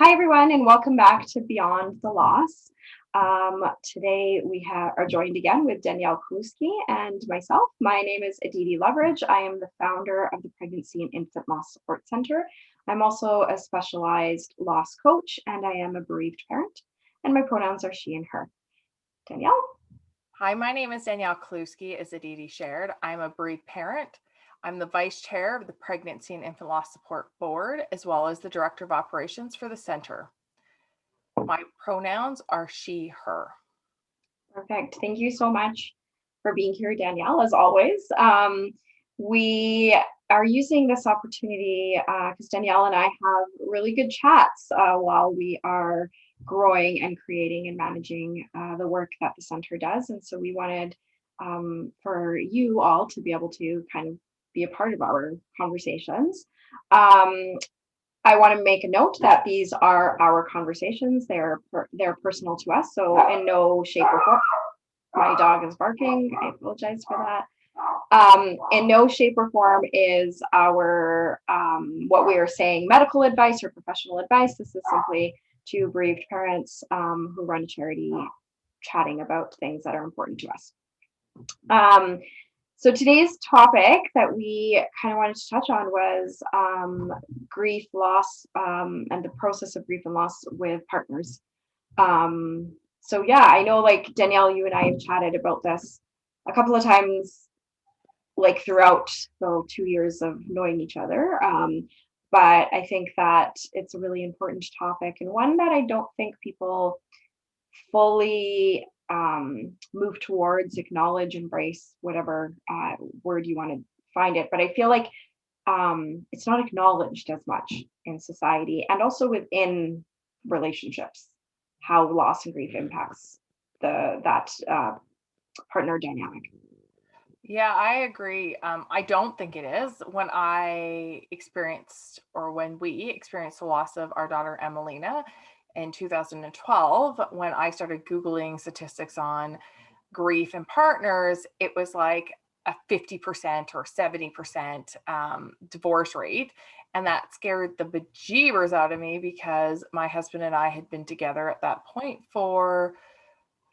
Hi, everyone, and welcome back to Beyond the Loss. Today we are joined again with Danyelle Kaluski and myself. My name is Aditi Loveridge. I am the founder of the Pregnancy and Infant Loss Support Center. I'm also a specialized loss coach, and I am a bereaved parent, and my pronouns are she and her. Danyelle? Hi, my name is Danyelle Kaluski, as Aditi shared. I'm a bereaved parent. I'm the vice chair of the Pregnancy and Infant Loss Support Board, as well as the director of operations for the center. My pronouns are she, her. Perfect. Thank you so much for being here, Danyelle, as always. We are using this opportunity because Danyelle and I have really good chats while we are growing and creating and managing the work that the center does. And so we wanted for you all to be able to kind of be a part of our conversations. I want to make a note that these are our conversations. They're personal to us. So in no shape or form, my dog is barking. I apologize for that. In no shape or form is our what we are saying medical advice or professional advice. This is simply two bereaved parents who run a charity chatting about things that are important to us. So today's topic that we kind of wanted to touch on was grief, loss, and the process of grief and loss with partners. So yeah, I know like Danyelle, you and I have chatted about this a couple of times, like throughout the 2 years of knowing each other. But I think that it's a really important topic and one that I don't think people fully move towards, acknowledge, embrace, whatever word you want to find it. But I feel like it's not acknowledged as much in society and also within relationships, how loss and grief impacts that partner dynamic. Yeah, I agree. I don't think it is. When we experienced the loss of our daughter Emelina in 2012, when I started Googling statistics on grief and partners, it was like a 50% or 70% divorce rate. And that scared the bejeebers out of me because my husband and I had been together at that point for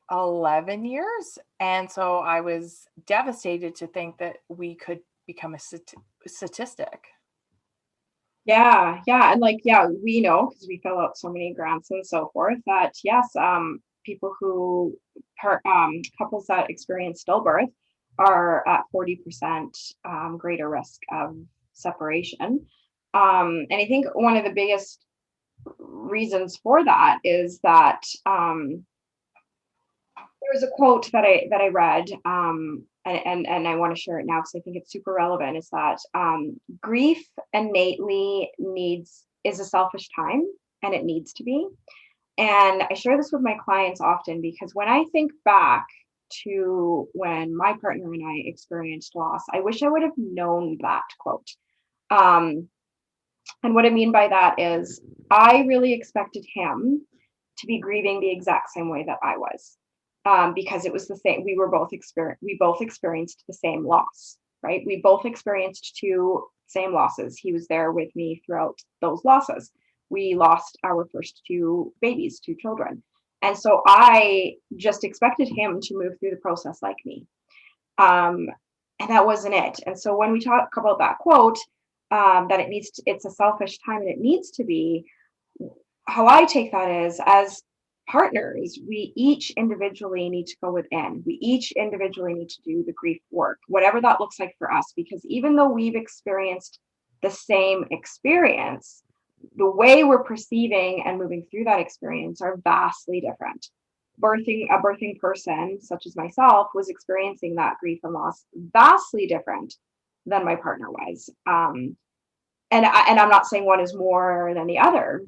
11 years. And so I was devastated to think that we could become a statistic. Yeah, and like we know because we fill out so many grants and so forth that yes, people who couples that experience stillbirth are at 40% greater risk of separation. And I think one of the biggest reasons for that is that there was a quote that I read, and I want to share it now because I think it's super relevant. Is that grief innately is a selfish time, and it needs to be. And I share this with my clients often because when I think back to when my partner and I experienced loss, I wish I would have known that quote. And what I mean by that is I really expected him to be grieving the exact same way that I was, because it was the same. We both experienced the same loss, right? We both experienced two same losses. He was there with me throughout those losses. We lost our first two babies, two children. And so I just expected him to move through the process like me. And that wasn't it. And so when we talk about that quote, that it's a selfish time and it needs to be, how I take that is as partners, we each individually need to go within. We each individually need to do the grief work, whatever that looks like for us, because even though we've experienced the same experience, the way we're perceiving and moving through that experience are vastly different. A birthing person, such as myself, was experiencing that grief and loss vastly different than my partner was. And I'm not saying one is more than the other.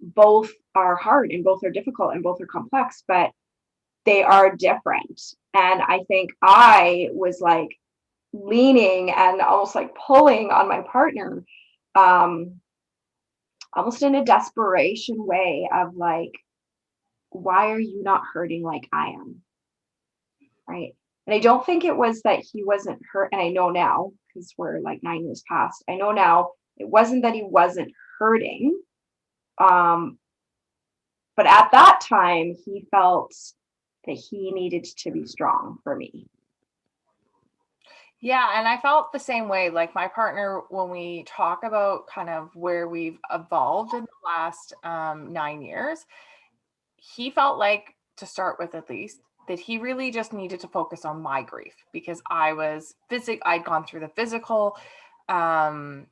Both are hard and both are difficult and both are complex, but they are different. And I think I was like leaning and almost like pulling on my partner, almost in a desperation way of like, why are you not hurting like I am? Right. And I don't think it was that he wasn't hurt. And I know now, because we're like 9 years past, I know now it wasn't that he wasn't hurting. But at that time, he felt that he needed to be strong for me. Yeah, and I felt the same way. Like my partner, when we talk about kind of where we've evolved in the last 9 years, he felt like, to start with at least, that he really just needed to focus on my grief because I'd gone through the physical, um,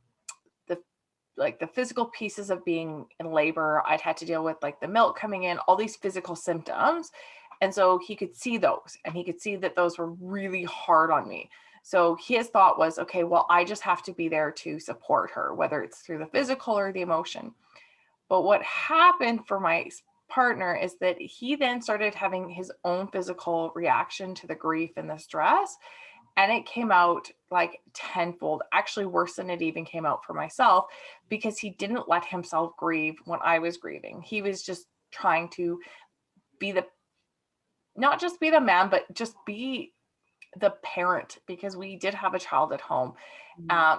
the the physical pieces of being in labor. I'd had to deal with like the milk coming in, all these physical symptoms. And so he could see those and he could see that those were really hard on me. So his thought was, okay, well, I just have to be there to support her, whether it's through the physical or the emotion. But what happened for my partner is that he then started having his own physical reaction to the grief and the stress. And it came out like tenfold, actually worse than it even came out for myself, because he didn't let himself grieve when I was grieving. He was just trying to be not just be the man, but just be the parent, because we did have a child at home.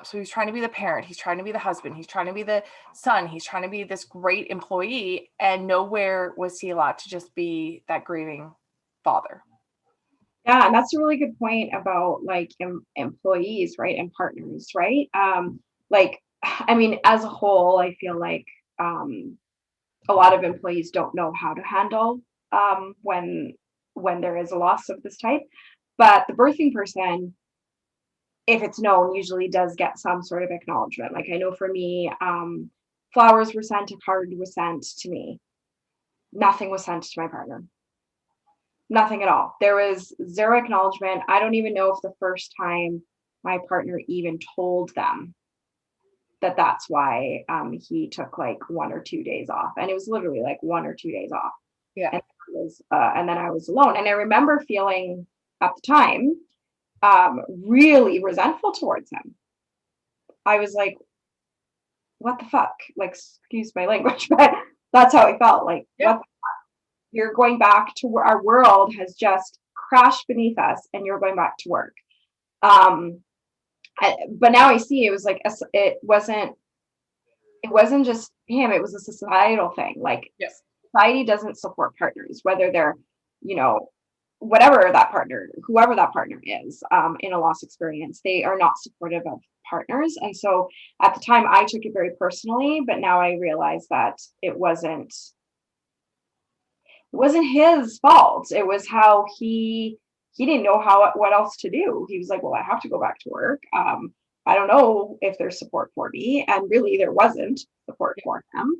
So he's trying to be the parent, he's trying to be the husband, he's trying to be the son, he's trying to be this great employee, and nowhere was he allowed to just be that grieving father. Yeah, and that's a really good point about like employees, right, and partners, right? Like, I mean, as a whole, I feel like a lot of employees don't know how to handle when there is a loss of this type. But the birthing person, if it's known, usually does get some sort of acknowledgement. Like I know for me, flowers were sent, a card was sent to me. Nothing was sent to my partner. Nothing at all. There was zero acknowledgement. I don't even know if the first time my partner even told them that that's why he took like 1 or 2 days off, and it was literally like 1 or 2 days off. Yeah. And then I was alone, and I remember feeling at the time really resentful towards him. I was like, what the fuck? Like, excuse my language, but that's how I felt. Like, Yeah. what? You're going back to where our world has just crashed beneath us, and you're going back to work. Um, but now I see it was like it wasn't just him, it was a societal thing. Like Yes. society doesn't support partners, whether they're, you know, whatever that partner, whoever that partner is, in a loss experience, they are not supportive of partners. And so at the time I took it very personally, but now I realize that it wasn't his fault. It was how he didn't know what else to do. He was like, well, I have to go back to work. I don't know if there's support for me. And really there wasn't support for him.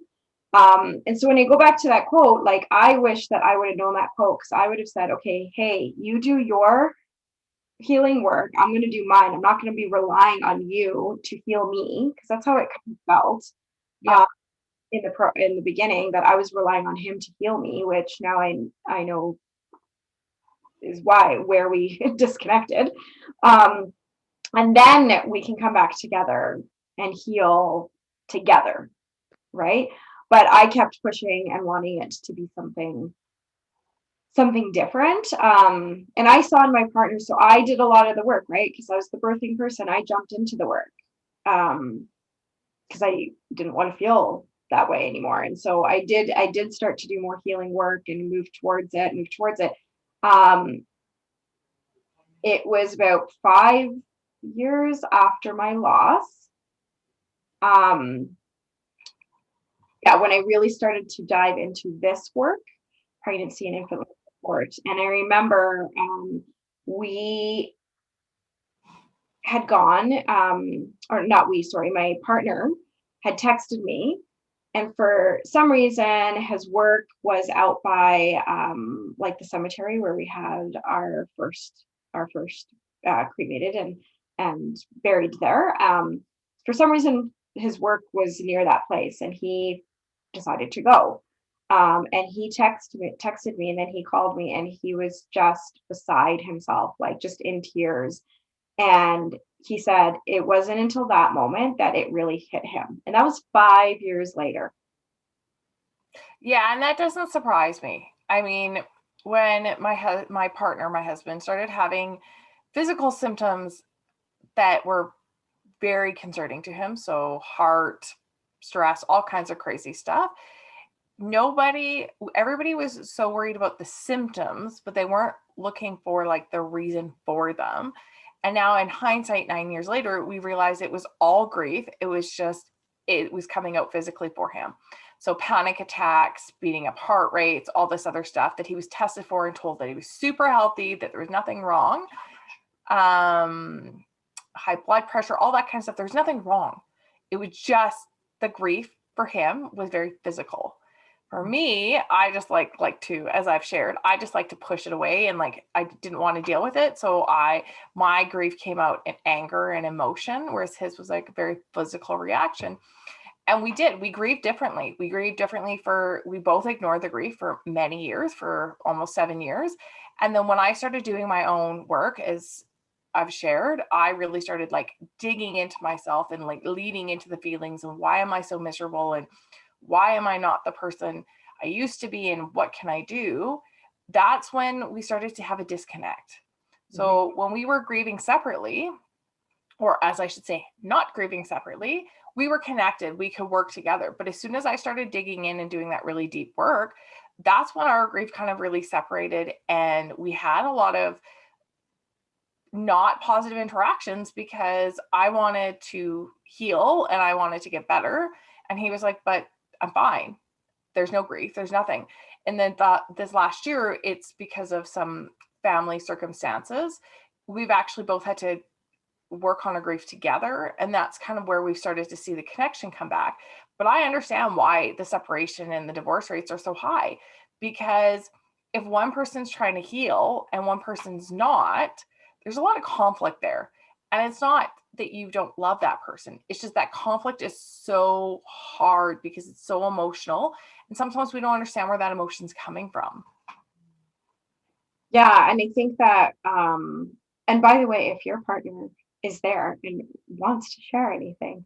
And so when I go back to that quote, like I wish that I would have known that quote, because I would have said, okay, hey, you do your healing work. I'm going to do mine. I'm not going to be relying on you to heal me, because that's how it kind of felt. Yeah. In the beginning, that I was relying on him to heal me, which now I know is where we disconnected. Um, and then we can come back together and heal together, right? But I kept pushing and wanting it to be something different. And I saw in my partner, so I did a lot of the work, right? Because I was the birthing person, I jumped into the work. Because I didn't want to feel that way anymore. And so I did start to do more healing work and move towards it. Um, it was about 5 years after my loss. Um, yeah, when I really started to dive into this work, pregnancy and infant support. And I remember we had gone, or not we, sorry, my partner had texted me, and for some reason his work was out by like the cemetery where we had our first cremated and buried there. For some reason his work was near that place, and he decided to go. And he texted me, and then he called me, and he was just beside himself, like just in tears. And he said it wasn't until that moment that it really hit him. And that was 5 years later. Yeah, and that doesn't surprise me. I mean, when my partner, my husband, started having physical symptoms that were very concerning to him, so heart, stress, all kinds of crazy stuff, everybody was so worried about the symptoms, but they weren't looking for like the reason for them. And now in hindsight, 9 years later, we realized it was all grief. It was coming out physically for him. So panic attacks, beating up heart rates, all this other stuff that he was tested for and told that he was super healthy, that there was nothing wrong. High blood pressure, all that kind of stuff. There's nothing wrong. It was just the grief for him was very physical. For me, I just like to, as I've shared, I just like to push it away, and like I didn't want to deal with it. So my grief came out in anger and emotion, whereas his was like a very physical reaction. And we grieved differently. We both ignored the grief for many years, for almost 7 years. And then when I started doing my own work, as I've shared, I really started like digging into myself and like leading into the feelings and why am I so miserable and why am I not the person I used to be and what can I do? That's when we started to have a disconnect. So when we were grieving separately, or as I should say, not grieving separately, we were connected, we could work together. But as soon as I started digging in and doing that really deep work, that's when our grief kind of really separated. And we had a lot of not positive interactions because I wanted to heal and I wanted to get better. And he was like, but I'm fine. There's no grief. There's nothing. And then this last year, it's because of some family circumstances. We've actually both had to work on a grief together. And that's kind of where we've started to see the connection come back. But I understand why the separation and the divorce rates are so high, because if one person's trying to heal and one person's not, there's a lot of conflict there. And it's not that you don't love that person. It's just that conflict is so hard because it's so emotional. And sometimes we don't understand where that emotion's coming from. Yeah. And I think that, and by the way, if your partner is there and wants to share anything,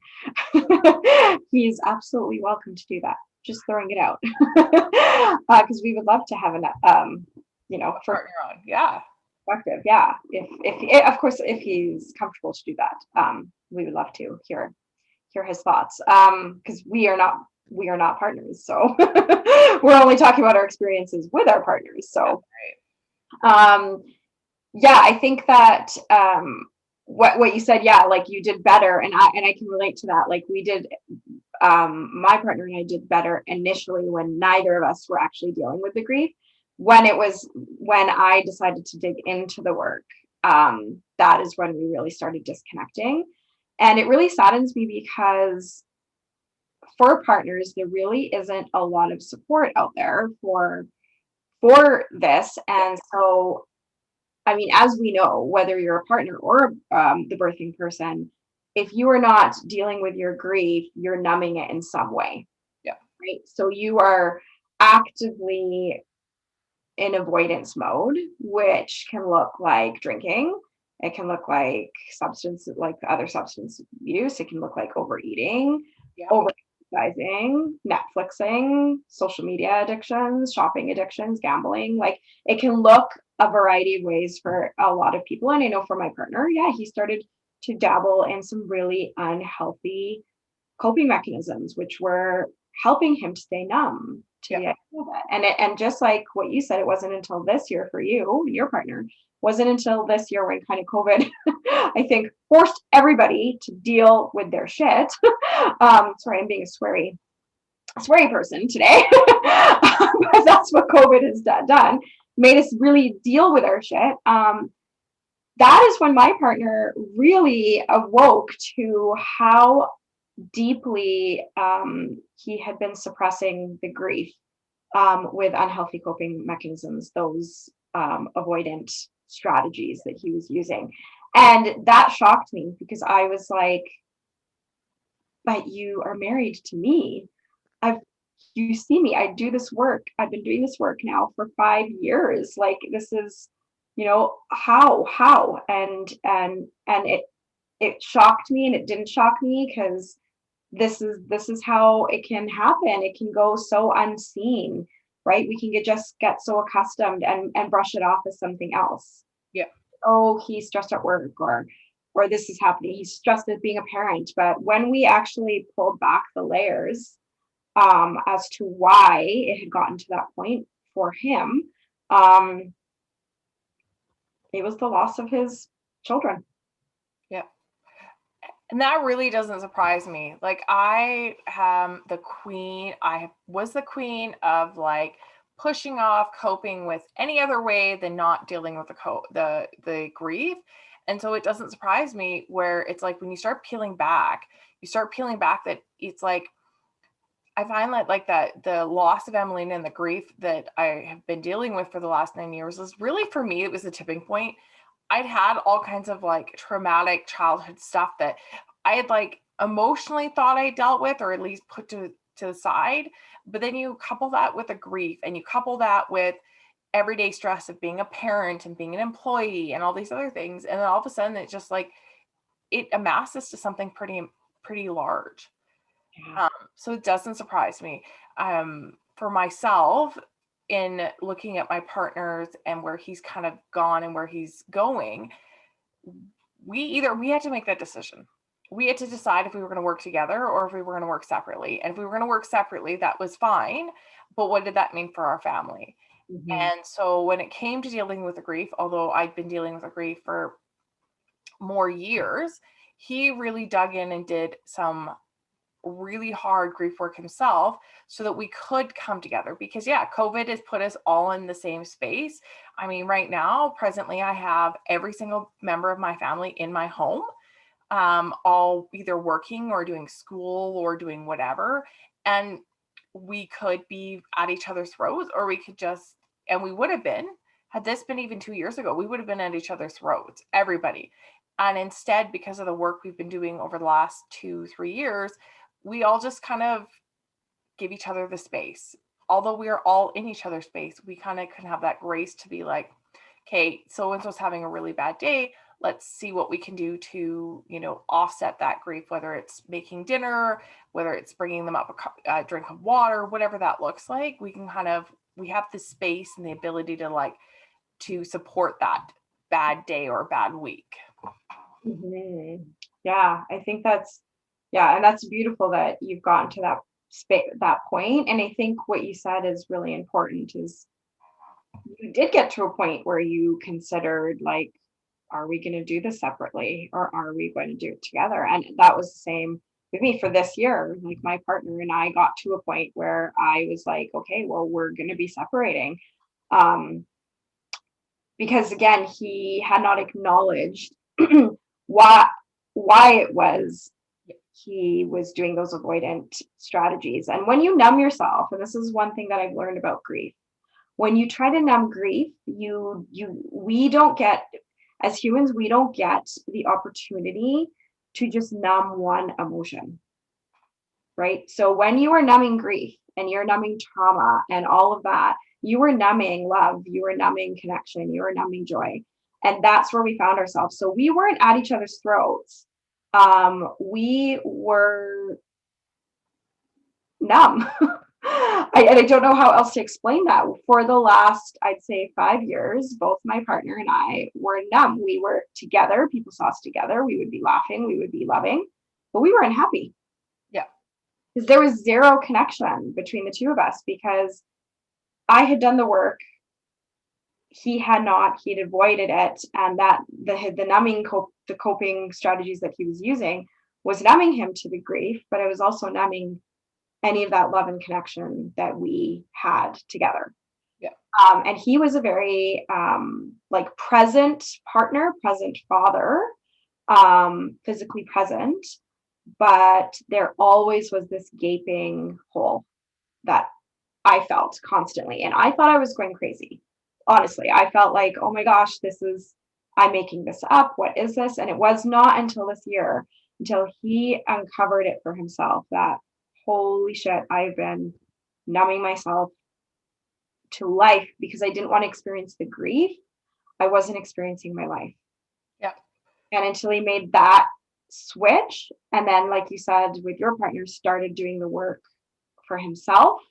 he's absolutely welcome to do that. Just throwing it out. Because we would love to have for Partner on. Yeah. perspective. Yeah. If of course, if he's comfortable to do that, we would love to hear his thoughts. Because we are not partners. So we're only talking about our experiences with our partners. So, yeah, I think that, what you said, yeah, like you did better. And I can relate to that. Like we did, my partner and I did better initially when neither of us were actually dealing with the grief. When I decided to dig into the work, that is when we really started disconnecting. And it really saddens me because for partners, there really isn't a lot of support out there for this. And so, I mean, as we know, whether you're a partner or the birthing person, if you are not dealing with your grief, you're numbing it in some way. Yeah. Right. So you are actively in avoidance mode, which can look like drinking. It can look like other substance use. It can look like overeating, over exercising, Netflixing, social media addictions, shopping addictions, gambling. Like it can look a variety of ways for a lot of people. And I know for my partner, yeah, he started to dabble in some really unhealthy coping mechanisms, which were helping him to stay numb to the idea of it. And just like what you said, it wasn't until this year for you and your partner, wasn't until this year when kind of COVID, I think, forced everybody to deal with their shit. Sorry, I'm being a sweary person today. But that's what COVID has done, made us really deal with our shit. That is when my partner really awoke to how deeply he had been suppressing the grief with unhealthy coping mechanisms, those avoidant strategies that he was using. And that shocked me because I was like, but you are married to me. You see me, I do this work. I've been doing this work now for 5 years. Like this is, how, and it shocked me, and it didn't shock me because this is how it can happen. It can go so unseen, right? We can get so accustomed and brush it off as something else. Yeah. Oh, he's stressed at work, or this is happening. He's stressed at being a parent. But when we actually pulled back the layers, as to why it had gotten to that point for him. It was the loss of his children. Yeah. And that really doesn't surprise me. Like I was the queen of like pushing off coping with any other way than not dealing with the grief. And so it doesn't surprise me where it's like when you start peeling back that it's like I find that like that the loss of Emelina and the grief that I have been dealing with for the last 9 years is really, for me, it was the tipping point. I'd had all kinds of like traumatic childhood stuff that I had like emotionally thought I dealt with, or at least put to the side. But then you couple that with the grief, and you couple that with everyday stress of being a parent and being an employee and all these other things. And then all of a sudden it just like it amasses to something pretty large. Yeah. So it doesn't surprise me. For myself, in looking at my partners and where he's kind of gone and where he's going, we had to make that decision. We had to decide if we were going to work together or if we were going to work separately. And if we were going to work separately, that was fine. But what did that mean for our family? Mm-hmm. And so when it came to dealing with the grief, although I'd been dealing with the grief for more years, he really dug in and did some really hard grief work himself so that we could come together. Because yeah, COVID has put us all in the same space. I mean, right now, presently, I have every single member of my family in my home, all either working or doing school or doing whatever. And we could be at each other's throats, or we could just, and we would have been, had this been even 2 years ago, we would have been at each other's throats, everybody. And instead, because of the work we've been doing over the last 2-3 years, we all just kind of give each other the space. Although we are all in each other's space, we kind of can have that grace to be like, okay, so and so's having a really bad day. Let's see what we can do to, offset that grief, whether it's making dinner, whether it's bringing them up a drink of water, whatever that looks like. We have the space and the ability to support that bad day or bad week. Mm-hmm. Yeah, I think and that's beautiful that you've gotten to that point. And I think what you said is really important is you did get to a point where you considered like, are we going to do this separately or are we going to do it together? And that was the same with me for this year. Like my partner and I got to a point where I was like, okay, well, we're going to be separating. Because again, he had not acknowledged why it was he was doing those avoidant strategies. And when you numb yourself, and this is one thing that I've learned about grief, when you try to numb grief, we don't get, as humans, we don't get the opportunity to just numb one emotion, right? So when you are numbing grief and you're numbing trauma and all of that, you were numbing love, you were numbing connection, you were numbing joy. And that's where we found ourselves. So we weren't at each other's throats. We were numb. I don't know how else to explain that. For the last, I'd say 5 years, both my partner and I were numb. We were together. People saw us together. We would be laughing. We would be loving, but we weren't happy. Yeah. Because there was zero connection between the two of us because I had done the work. He had not. He'd avoided it. And that the coping strategies that he was using was numbing him to the grief, but it was also numbing any of that love and connection that we had together. Yeah. And he was a very present partner, present father, physically present, but there always was this gaping hole that I felt constantly. And I thought I was going crazy. Honestly, I felt like, oh my gosh, I'm making this up. What is this? And it was not until this year, until he uncovered it for himself, that holy shit, I've been numbing myself to life because I didn't want to experience the grief. I wasn't experiencing my life. Yeah. And until he made that switch, and then, like you said, with your partner, started doing the work for himself,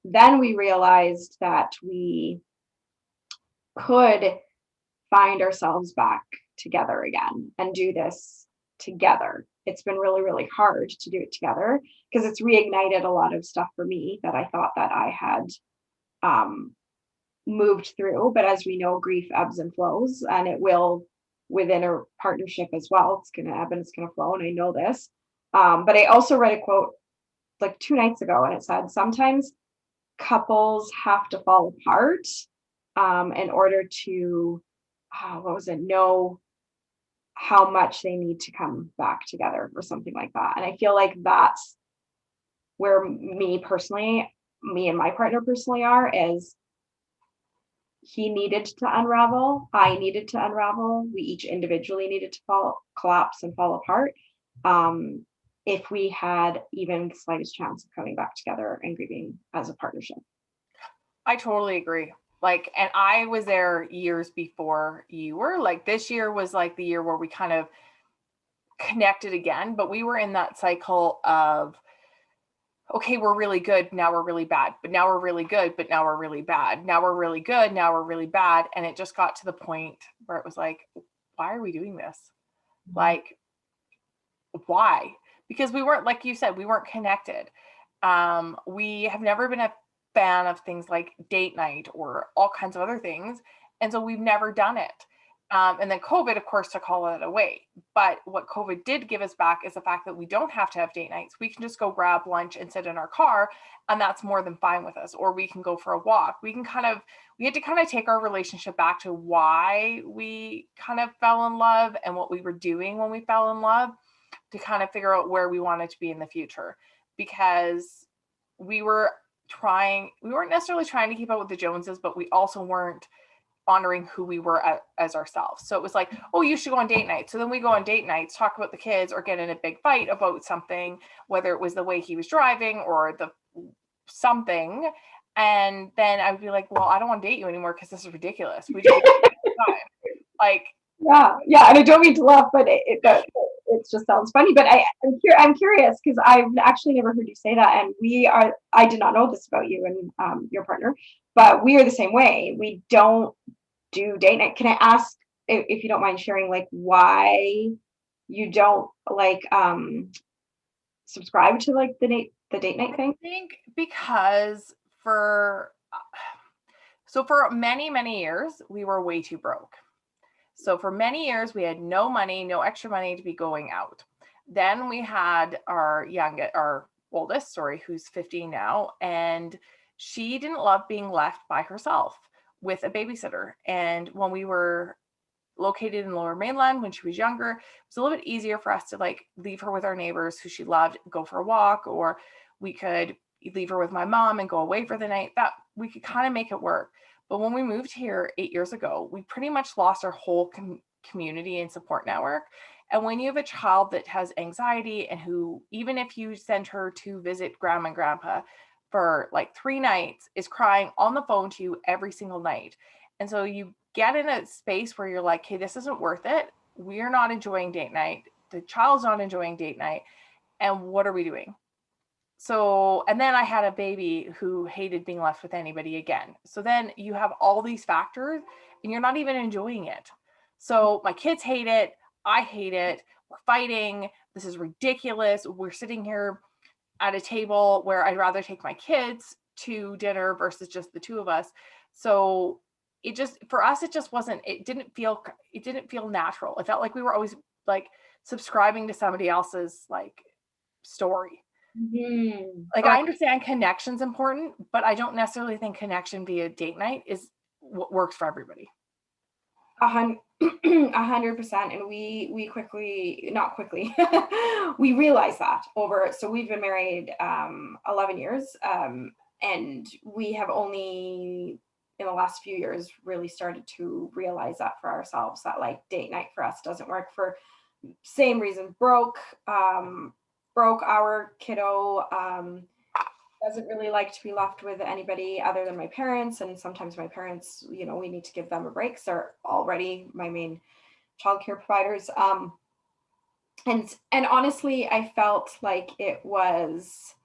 then we realized that we could find ourselves back together again and do this together. It's been really, really hard to do it together because it's reignited a lot of stuff for me that I thought that I had moved through. But as we know, grief ebbs and flows, and it will within a partnership as well. It's going to ebb and it's going to flow. And I know this. But I also read a quote like 2 nights ago, and it said, sometimes couples have to fall apart in order to, what was it, know how much they need to come back together or something like that. And I feel like that's where me and my partner personally are, is he needed to unravel, I needed to unravel, we each individually needed to collapse and fall apart, if we had even the slightest chance of coming back together and grieving as a partnership. I totally agree. Like, and I was there years before you were. Like, this year was like the year where we kind of connected again, but we were in that cycle of, okay, we're really good, now we're really bad, but now we're really good, but now we're really bad, now we're really good, now we're really bad. And it just got to the point where it was like, why are we doing this? Mm-hmm. Like, why? Because we weren't, like you said, we weren't connected. We have never been a fan of things like date night or all kinds of other things. And so we've never done it. And then COVID, of course, took all of that away. But what COVID did give us back is the fact that we don't have to have date nights. We can just go grab lunch and sit in our car, and that's more than fine with us. Or we can go for a walk. We had to kind of take our relationship back to why we kind of fell in love and what we were doing when we fell in love, to kind of figure out where we wanted to be in the future. Because we weren't necessarily trying to keep up with the Joneses, but we also weren't honoring who we were as ourselves. So it was like, oh, you should go on date night. So then we go on date nights, talk about the kids, or get in a big fight about something, whether it was the way he was driving or the something. And then I would be like, well, I don't want to date you anymore because this is ridiculous. We just like, yeah. And I don't mean to laugh, but it just sounds funny. But I'm curious because I've actually never heard you say that. And I did not know this about you and your partner, but we are the same way. We don't do date night. Can I ask if you don't mind sharing, like, why you don't like subscribe to like the date night thing? I think because for many, many years, we were way too broke. So for many years, we had no money, no extra money to be going out. Then we had our oldest, who's 15 now, and she didn't love being left by herself with a babysitter. And when we were located in Lower Mainland when she was younger, it was a little bit easier for us to like leave her with our neighbors who she loved, go for a walk, or we could leave her with my mom and go away for the night. That we could kind of make it work. But when we moved here 8 years ago, we pretty much lost our whole community and support network. And when you have a child that has anxiety and who, even if you send her to visit grandma and grandpa for like 3 nights, is crying on the phone to you every single night. And so you get in a space where you're like, hey, this isn't worth it. We're not enjoying date night. The child's not enjoying date night. And what are we doing? So, and then I had a baby who hated being left with anybody again. So then you have all these factors and you're not even enjoying it. So my kids hate it. I hate it. We're fighting. This is ridiculous. We're sitting here at a table where I'd rather take my kids to dinner versus just the two of us. So it just, for us, it didn't feel natural. It felt like we were always like subscribing to somebody else's like story. Mm-hmm. Like, I understand connection's important, but I don't necessarily think connection via date night is what works for everybody. 100%. And we quickly, not quickly, we realized that so we've been married 11 years, and we have only in the last few years really started to realize that for ourselves, that like date night for us doesn't work for same reason. Broke our kiddo, doesn't really like to be left with anybody other than my parents. And sometimes my parents, we need to give them a break. So they're already my main childcare providers. And honestly, I felt like it was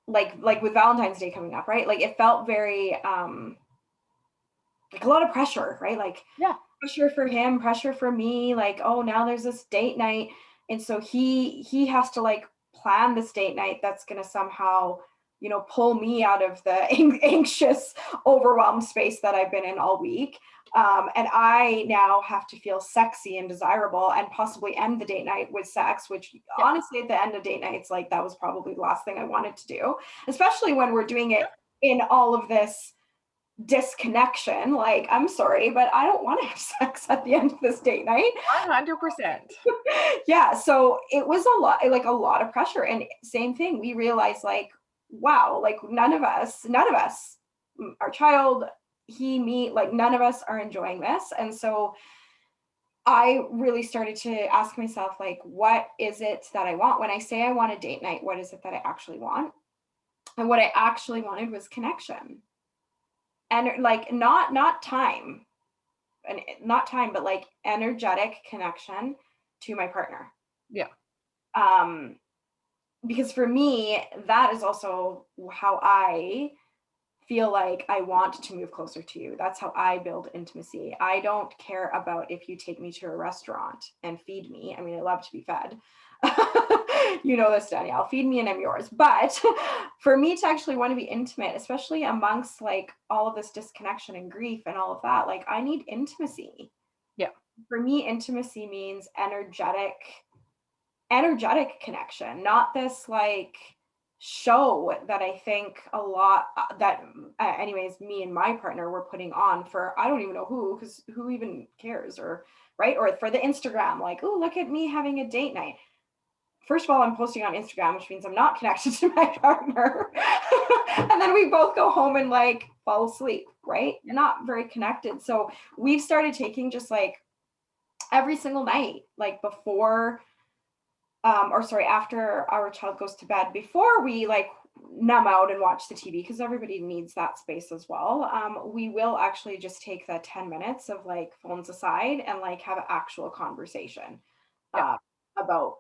like with Valentine's Day coming up, right? Like it felt very, like a lot of pressure, right? Like, yeah, pressure for him, pressure for me, like, oh, now there's this date night. And so he has to like plan this date night that's gonna somehow, pull me out of the anxious, overwhelmed space that I've been in all week. And I now have to feel sexy and desirable and possibly end the date night with sex, which Yeah. honestly, at the end of date night, it's like that was probably the last thing I wanted to do, especially when we're doing it in all of this disconnection. Like, I'm sorry, but I don't want to have sex at the end of this date night. 100%. Yeah, so it was like a lot of pressure. And same thing, we realized like, wow, like none of us, our child, he, me, like none of us are enjoying this. And so I really started to ask myself, like, what is it that I want? When I say I want a date night, what is it that I actually want? And what I actually wanted was connection. And like not time, and not time, but like energetic connection to my partner. Yeah. Um, because for me, that is also how I feel like I want to move closer to you. That's how I build intimacy. I don't care about if you take me to a restaurant and feed me. I mean, I love to be fed. You know this, Danyelle. Feed me and I'm yours. But for me to actually want to be intimate, especially amongst like all of this disconnection and grief and all of that, like I need intimacy. Yeah. For me, intimacy means energetic connection, not this like show that I think a lot that anyways me and my partner were putting on for I don't even know who, because who even cares, or right, or for the Instagram, like, oh, look at me having a date night. First of all, I'm posting on Instagram, which means I'm not connected to my partner. And then we both go home and like fall asleep, right? You're not very connected. So we've started taking just like every single night, like before or sorry, after our child goes to bed, before we like numb out and watch the TV, because everybody needs that space as well. We will actually just take the 10 minutes of like phones aside and like have an actual conversation Yeah. about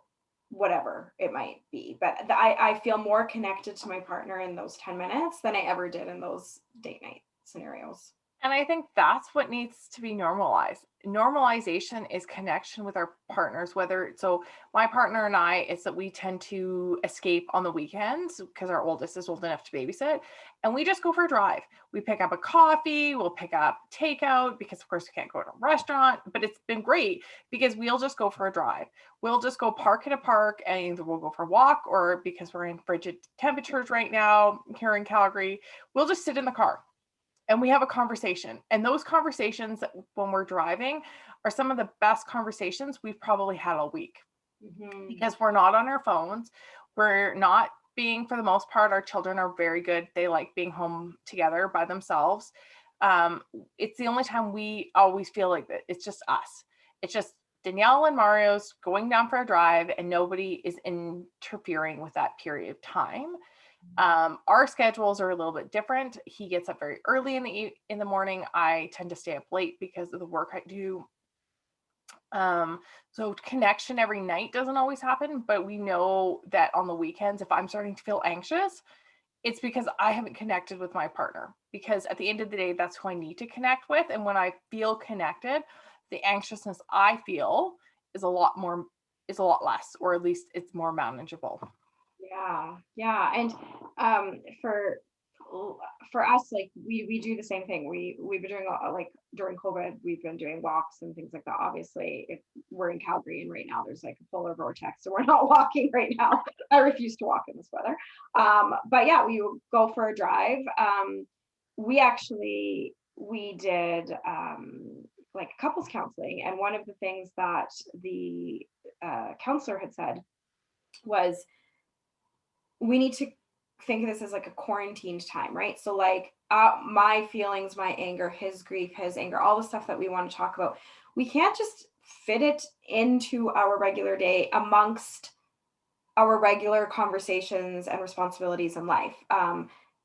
whatever it might be. But I feel more connected to my partner in those 10 minutes than I ever did in those date night scenarios. And I think that's what needs to be normalized. Normalization is connection with our partners, whether so my partner and I, it's that we tend to escape on the weekends because our oldest is old enough to babysit. And we just go for a drive. We pick up a coffee, we'll pick up takeout because of course we can't go to a restaurant, but it's been great because we'll just go for a drive. We'll just go park at a park and either we'll go for a walk, or because we're in frigid temperatures right now here in Calgary, we'll just sit in the car and we have a conversation. And those conversations when we're driving are some of the best conversations we've probably had all week because we're not on our phones. We're not being, for the most part, our children are very good. They like being home together by themselves. It's the only time we always feel like that. It's just us. It's just Danyelle and Mario's going down for a drive and nobody is interfering with that period of time. Our schedules are a little bit different. He gets up very early in the morning. I tend to stay up late because of the work I do. So connection every night doesn't always happen, but we know that on the weekends, if I'm starting to feel anxious, it's because I haven't connected with my partner. Because at the end of the day, that's who I need to connect with. And when I feel connected, the anxiousness I feel is a lot less, or at least it's more manageable. Yeah. And for us, like we do the same thing. We've been doing like during COVID, we've been doing walks and things like that. Obviously, if we're in Calgary and right now there's like a polar vortex, so we're not walking right now. I refuse to walk in this weather. But yeah, we go for a drive. We did like couples counseling, and one of the things that the counselor had said was we need to think of this as like a quarantined time, right? So like my feelings, my anger, his grief, his anger, all the stuff that we want to talk about, we can't just fit it into our regular day amongst our regular conversations and responsibilities in life.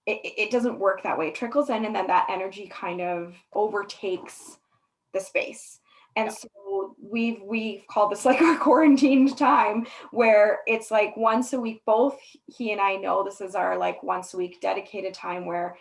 It doesn't work that way. It trickles in and then that energy kind of overtakes the space. And so we've called this like our quarantined time, where it's like once a week, both he and I know this is our like once a week dedicated time where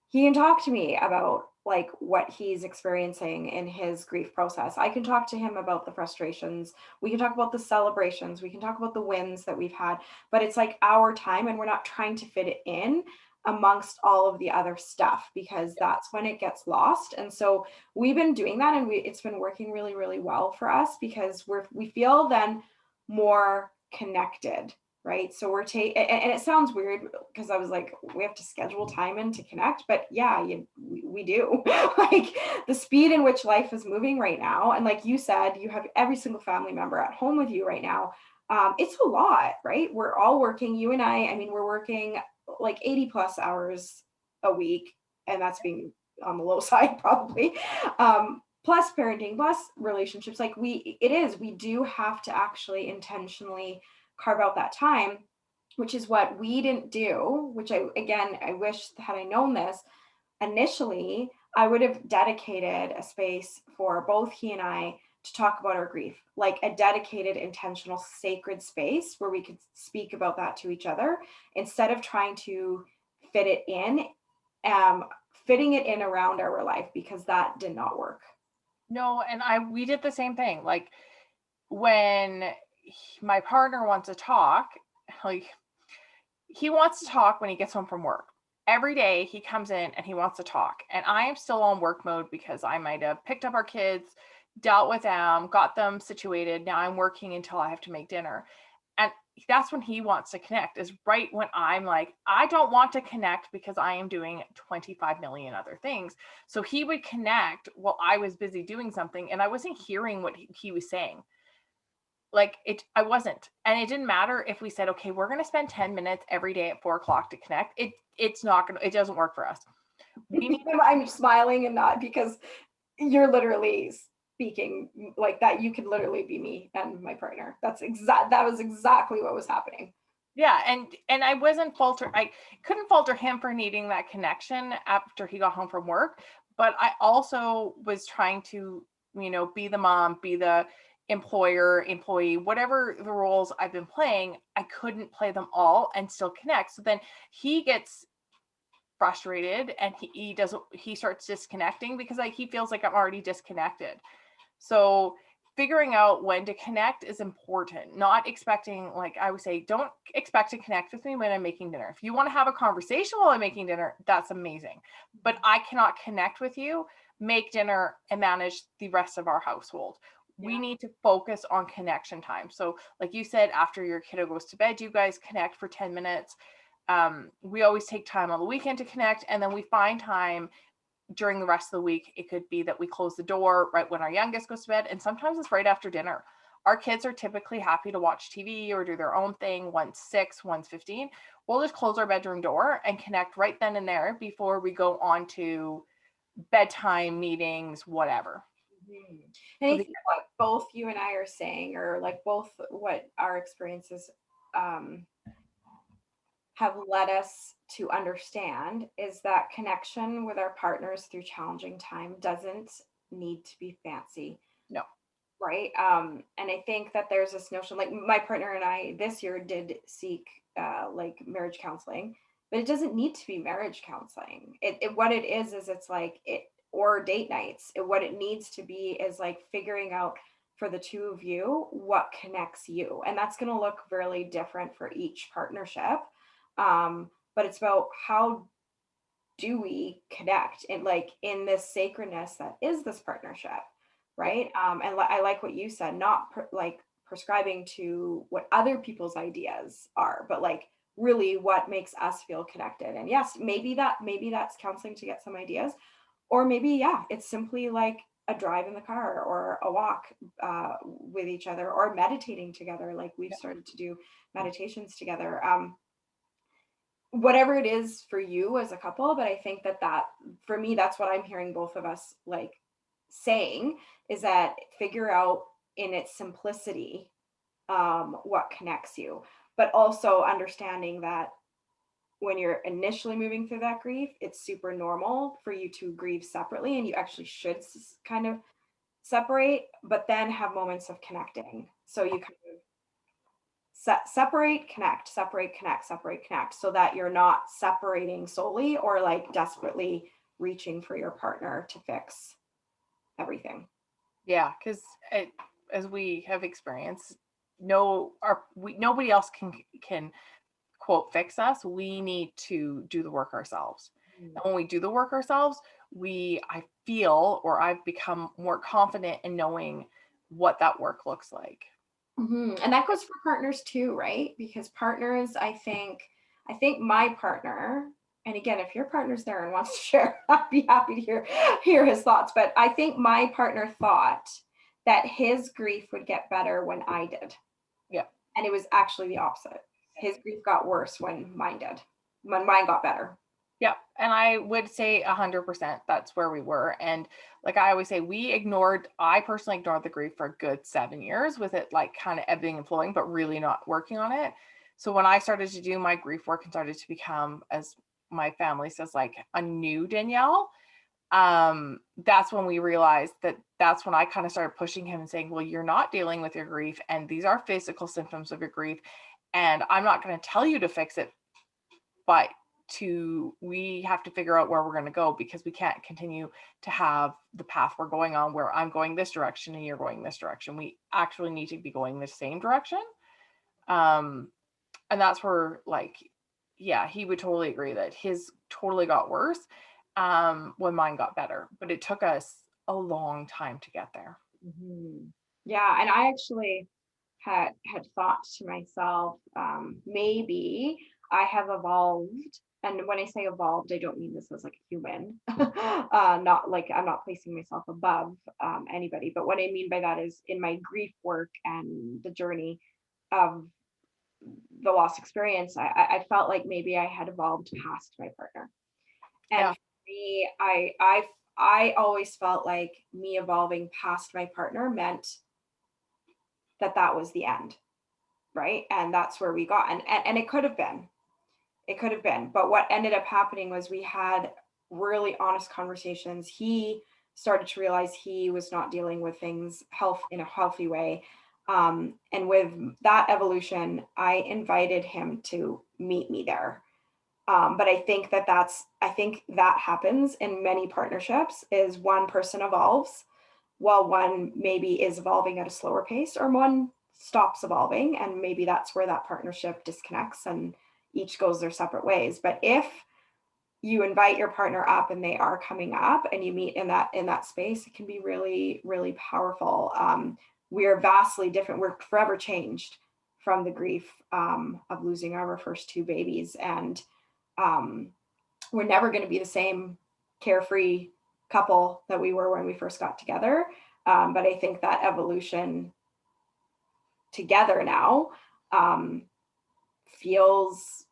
he can talk to me about like what he's experiencing in his grief process. I can talk to him about the frustrations. We can talk about the celebrations. We can talk about the wins that we've had, but it's like our time and we're not trying to fit it in amongst all of the other stuff because that's when it gets lost. And so we've been doing that and it's been working really, really well for us because we feel then more connected, right? So we're taking, and it sounds weird because I was like, we have to schedule time in to connect, but yeah, we do. Like the speed in which life is moving right now. And like you said, you have every single family member at home with you right now. It's a lot, right? We're all working, you and I mean, we're working like 80 plus hours a week, and that's being on the low side probably. Plus parenting, plus relationships. Like we do have to actually intentionally carve out that time, which is what we didn't do, which I wish had I known this initially, I would have dedicated a space for both he and I to talk about our grief, like a dedicated, intentional, sacred space where we could speak about that to each other instead of trying to fit it in, um, fitting it in around our life because that did not work. No, and we did the same thing. Like when my partner wants to talk, like he wants to talk when he gets home from work. Every day he comes in and he wants to talk. And I am still on work mode because I might have picked up our kids, dealt with them, got them situated. Now I'm working until I have to make dinner. And that's when he wants to connect, is right when I'm like, I don't want to connect because I am doing 25 million other things. So he would connect while I was busy doing something and I wasn't hearing what he was saying. Like I wasn't. And it didn't matter if we said, okay, we're going to spend 10 minutes every day at 4 o'clock to connect. It's not going to, it doesn't work for us. We need I'm smiling and not because you're literally speaking like that. You could literally be me and my partner. That was exactly what was happening. Yeah, and I couldn't falter him for needing that connection after he got home from work, but I also was trying to, be the mom, be the employer, employee, whatever the roles I've been playing, I couldn't play them all and still connect. So then he gets frustrated and he starts disconnecting because like he feels like I'm already disconnected. So figuring out when to connect is important. Not expecting, like I would say, don't expect to connect with me when I'm making dinner. If you want to have a conversation while I'm making dinner, that's amazing. But I cannot connect with you, make dinner, and manage the rest of our household. We need to focus on connection time. So like you said, after your kiddo goes to bed, you guys connect for 10 minutes. We always take time on the weekend to connect, and then we find time during the rest of the week. It could be that we close the door right when our youngest goes to bed, and sometimes it's right after dinner. Our kids are typically happy to watch TV or do their own thing. One's 6, one's 15. We'll just close our bedroom door and connect right then and there before we go on to bedtime meetings, whatever. Mm-hmm. And I think what both you and I are saying, or like both what our experiences have led us to understand, is that connection with our partners through challenging time doesn't need to be fancy. No. Right. And I think that there's this notion, like my partner and I this year did seek like marriage counseling, but it doesn't need to be marriage counseling. What it is it's like it, or date nights. What it needs to be is like figuring out for the two of you what connects you. And that's going to look really different for each partnership. But it's about how do we connect and like in this sacredness that is this partnership, right? And I like what you said, not like prescribing to what other people's ideas are, but like really what makes us feel connected. And yes, maybe that's counseling to get some ideas, or maybe yeah, it's simply like a drive in the car or a walk with each other, or meditating together. Like we've started to do meditations together. Whatever it is for you as a couple, but I think that for me, that's what I'm hearing both of us like saying, is that figure out in its simplicity what connects you, but also understanding that when you're initially moving through that grief, it's super normal for you to grieve separately, and you actually should kind of separate, but then have moments of connecting. So you kind of separate, connect, separate, connect, separate, connect, so that you're not separating solely or like desperately reaching for your partner to fix everything. Yeah, because as we have experienced, nobody else can quote fix us. We need to do the work ourselves. Mm. And when we do the work ourselves, I feel, or I've become more confident in knowing what that work looks like. And that goes for partners too, right? Because partners, I think my partner, and again, if your partner's there and wants to share, I'd be happy to hear his thoughts. But I think my partner thought that his grief would get better when I did. Yeah. And it was actually the opposite. His grief got worse when mine did, when mine got better. Yeah. And I would say 100% that's where we were. And like I always say, I personally ignored the grief for a good 7 years, with it like kind of ebbing and flowing, but really not working on it. So when I started to do my grief work and started to become, as my family says, like a new Danyelle, that's when we realized that's when I kind of started pushing him and saying, well, you're not dealing with your grief, and these are physical symptoms of your grief. And I'm not going to tell you to fix it, but we have to figure out where we're going to go, because we can't continue to have the path we're going on where I'm going this direction and you're going this direction. We actually need to be going the same direction. And that's where, like, yeah, he would totally agree that his totally got worse when mine got better, but it took us a long time to get there. Yeah, and I actually had thought to myself, maybe I have evolved. And when I say evolved, I don't mean this as like a human, not like I'm not placing myself above anybody. But what I mean by that is in my grief work and the journey of the loss experience, I felt like maybe I had evolved past my partner. And Yeah. for me, I always felt like me evolving past my partner meant that was the end, right? And that's where we got. And it could have been. It could have been. But what ended up happening was we had really honest conversations. He started to realize he was not dealing with things in a healthy way. And with that evolution, I invited him to meet me there. But I think that happens in many partnerships, is one person evolves while one maybe is evolving at a slower pace, or one stops evolving, and maybe that's where that partnership disconnects and each goes their separate ways. But if you invite your partner up and they are coming up and you meet in that space, it can be really, really powerful. We are vastly different. We're forever changed from the grief of losing our first two babies. And we're never going to be the same carefree couple that we were when we first got together. But I think that evolution together now feels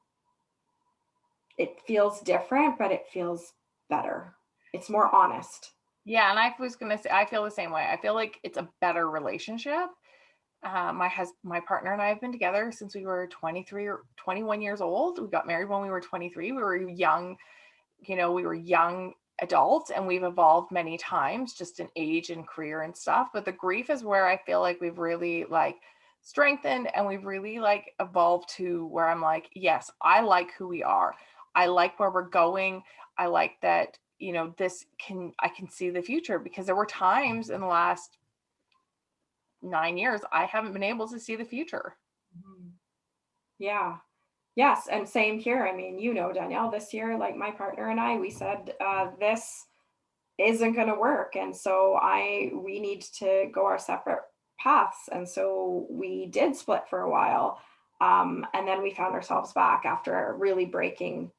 different, but it feels better. It's more honest. Yeah. And I was going to say, I feel the same way. I feel like it's a better relationship. My partner and I have been together since we were 23 or 21 years old. We got married when we were 23. We were young, we were young adults, and we've evolved many times just in age and career and stuff. But the grief is where I feel like we've really like strengthened, and we've really like evolved to where I'm like, yes, I like who we are. I like where we're going. I like that, I can see the future, because there were times in the last 9 years I haven't been able to see the future. Yeah. Yes. And same here. I mean, Danyelle, this year, like my partner and I, we said, this isn't going to work. And so we need to go our separate paths. And so we did split for a while. And then we found ourselves back after really breaking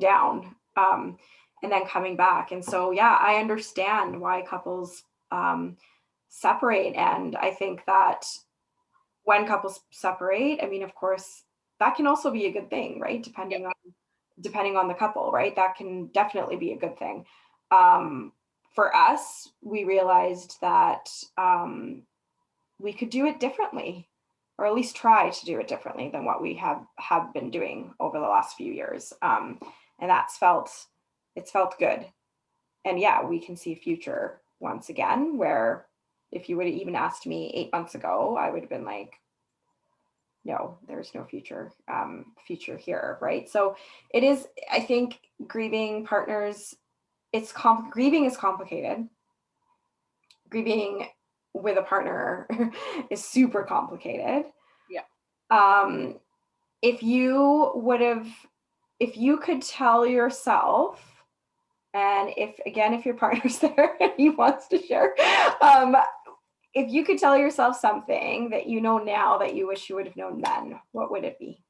down, and then coming back. And so, yeah, I understand why couples separate. And I think that when couples separate, I mean, of course, that can also be a good thing, right? Depending on the couple, right? That can definitely be a good thing. For us, we realized that we could do it differently, or at least try to do it differently than what we have been doing over the last few years. And it's felt good. And yeah, we can see a future once again, where if you would have even asked me 8 months ago, I would have been like, no, there's no future here, right? So it is, I think, grieving partners grieving is complicated. Grieving with a partner is super complicated. Yeah. If you could tell yourself, and if your partner's there and he wants to share, if you could tell yourself something that you know now that you wish you would have known then, what would it be?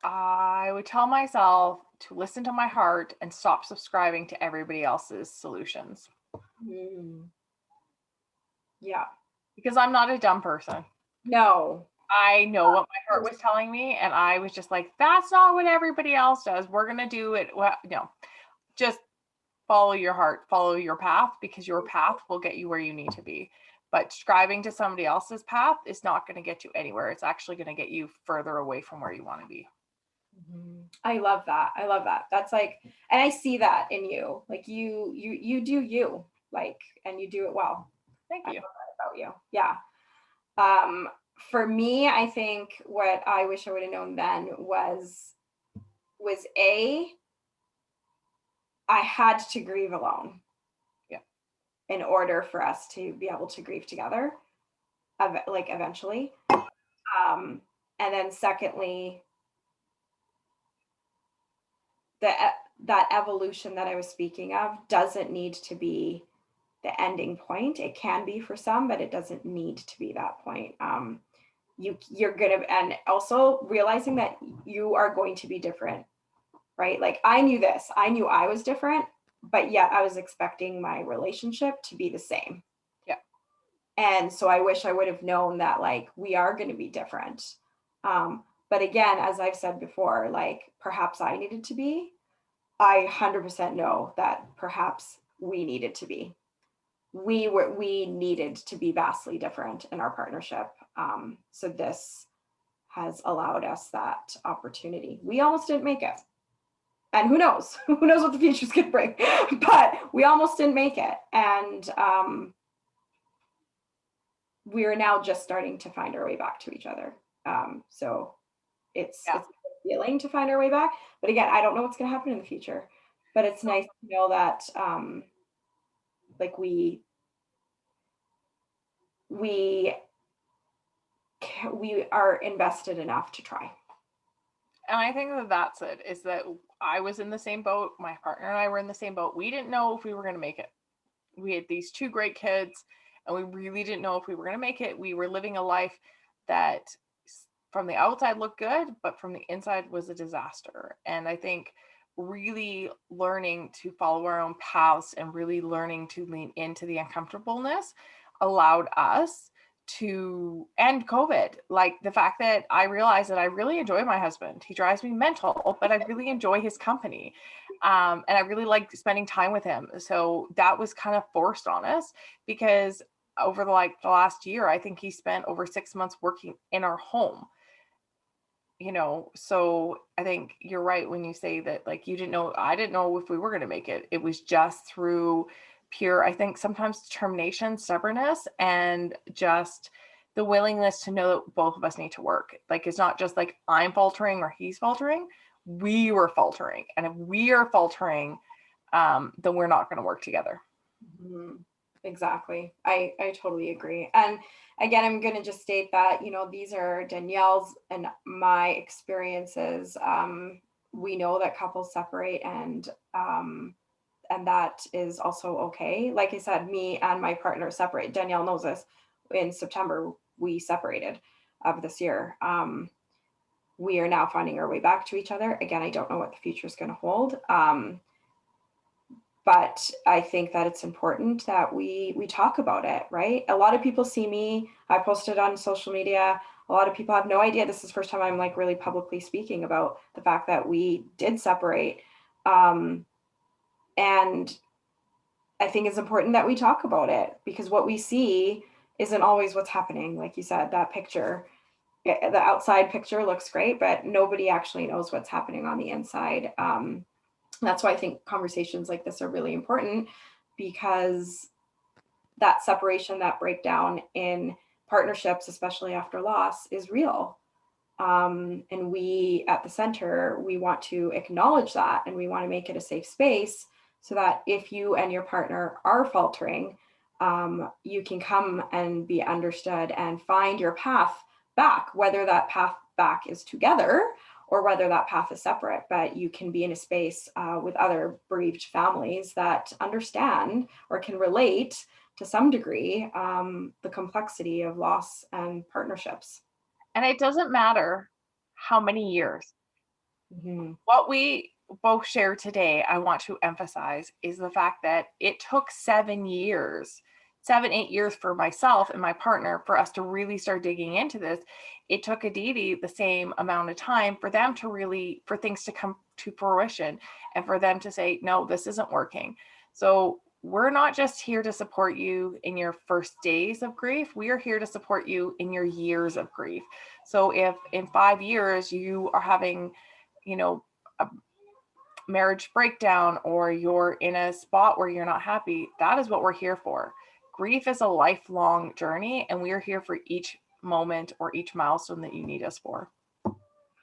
I would tell myself to listen to my heart and stop subscribing to everybody else's solutions. Yeah. Because I'm not a dumb person. No. I know what my heart was telling me, and I was just like, that's not what everybody else does. We're going to do it. Well, no, just follow your heart, follow your path, because your path will get you where you need to be. But striving to somebody else's path is not going to get you anywhere. It's actually going to get you further away from where you want to be. I love that. I love that. That's like, and I see that in you. Like you do you, like, and you do it well. Thank you. I love that about you. Yeah. For me, I think what I wish I would have known then was I had to grieve alone. Yeah. In order for us to be able to grieve together, like eventually. And then secondly, that evolution that I was speaking of doesn't need to be the ending point. It can be for some, but it doesn't need to be that point. You're gonna, and also realizing that you are going to be different, right? Like I knew I was different, but yet I was expecting my relationship to be the same. Yeah. And so I wish I would have known that, like, we are going to be different. But again, as I've said before, like perhaps I needed to be, I 100% know that perhaps we needed to be. We needed to be vastly different in our partnership. So this has allowed us that opportunity. We almost didn't make it. And who knows? Who knows what the future's gonna bring? But we almost didn't make it. And we're now just starting to find our way back to each other. So it's a feeling to find our way back. But again, I don't know what's gonna happen in the future. But it's nice to know that like we are invested enough to try. And I think that that's it, is that I was in the same boat. My partner and I were in the same boat. We didn't know if we were going to make it. We had these two great kids, and we really didn't know if we were going to make it. We were living a life that from the outside looked good, but from the inside was a disaster. And I think really learning to follow our own paths and really learning to lean into the uncomfortableness allowed us to end COVID. Like the fact that I realized that I really enjoy my husband. He drives me mental, but I really enjoy his company. And I really like spending time with him. So that was kind of forced on us, because over the last year, I think he spent over 6 months working in our home. So I think you're right when you say that, like, I didn't know if we were going to make it. It was just through pure, I think sometimes determination, stubbornness, and just the willingness to know that both of us need to work. Like, it's not just like I'm faltering or he's faltering. We were faltering. And if we are faltering, then we're not going to work together. Mm-hmm. Exactly. I totally agree. And again, I'm going to just state that, these are Danyelle's and my experiences. We know that couples separate, and that is also okay. Like I said, me and my partner separate. Danyelle knows this. In September, we separated of this year. We are now finding our way back to each other. Again, I don't know what the future is going to hold. But I think that it's important that we talk about it, right? A lot of people see me. I posted on social media. A lot of people have no idea. This is the first time I'm like really publicly speaking about the fact that we did separate. And I think it's important that we talk about it, because what we see isn't always what's happening. Like you said, that picture, the outside picture looks great, but nobody actually knows what's happening on the inside. That's why I think conversations like this are really important, because that separation, that breakdown in partnerships, especially after loss, is real. And we at the center, we want to acknowledge that, and we want to make it a safe space so that if you and your partner are faltering, you can come and be understood and find your path back, whether that path back is together or whether that path is separate. But you can be in a space with other bereaved families that understand or can relate to some degree the complexity of loss and partnerships. And it doesn't matter how many years. Mhm. What we both share today, I want to emphasize, is the fact that it took 7 years, 8 years for myself and my partner for us to really start digging into this. It took Aditi the same amount of time for them to really, for things to come to fruition and for them to say, no, this isn't working. So we're not just here to support you in your first days of grief. We are here to support you in your years of grief. So if in 5 years you are having, you know, a marriage breakdown or you're in a spot where you're not happy, that is what we're here for. Grief is a lifelong journey, and we are here for each moment or each milestone that you need us for.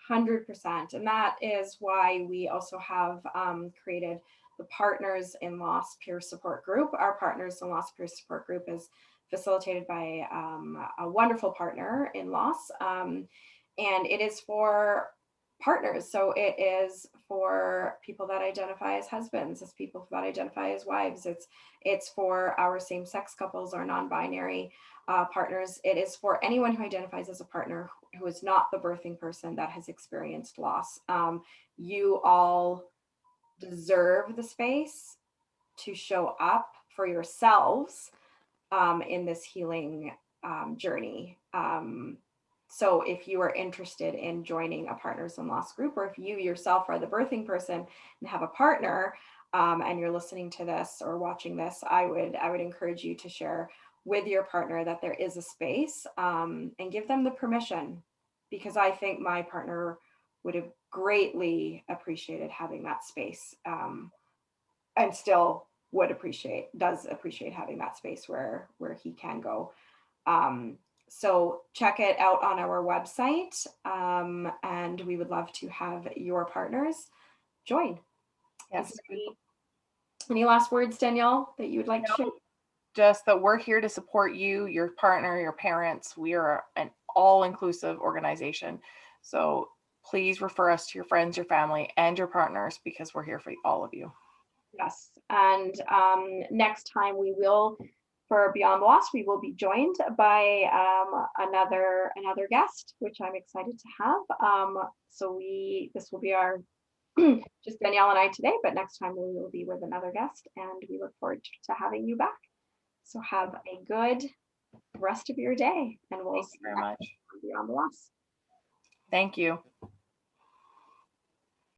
100%. And that is why we also have created the Partners in Loss Peer Support Group. Our Partners in Loss Peer Support Group is facilitated by a wonderful partner in loss. And it is for partners. So it is for people that identify as husbands, it's people that identify as wives, it's for our same-sex couples or non-binary partners. It is for anyone who identifies as a partner who is not the birthing person that has experienced loss. You all deserve the space to show up for yourselves in this healing journey. So if you are interested in joining a Partners in Loss group, or if you yourself are the birthing person and have a partner, and you're listening to this or watching this, I would encourage you to share with your partner that there is a space, and give them the permission, because I think my partner would have greatly appreciated having that space, and still does appreciate having that space where he can go. So check it out on our website, and we would love to have your partners join. Yes. Any last words, Danyelle, that you would like to share? Just that we're here to support you, your partner, your parents. We are an all-inclusive organization. So please refer us to your friends, your family, and your partners, because we're here for all of you. Yes, and next time we will, for Beyond Loss, we will be joined by another guest, which I'm excited to have. So this will be our just Danyelle and I today, but next time we will be with another guest, and we look forward to having you back. So have a good rest of your day, and we'll Thank you very much. Beyond Loss. Thank you.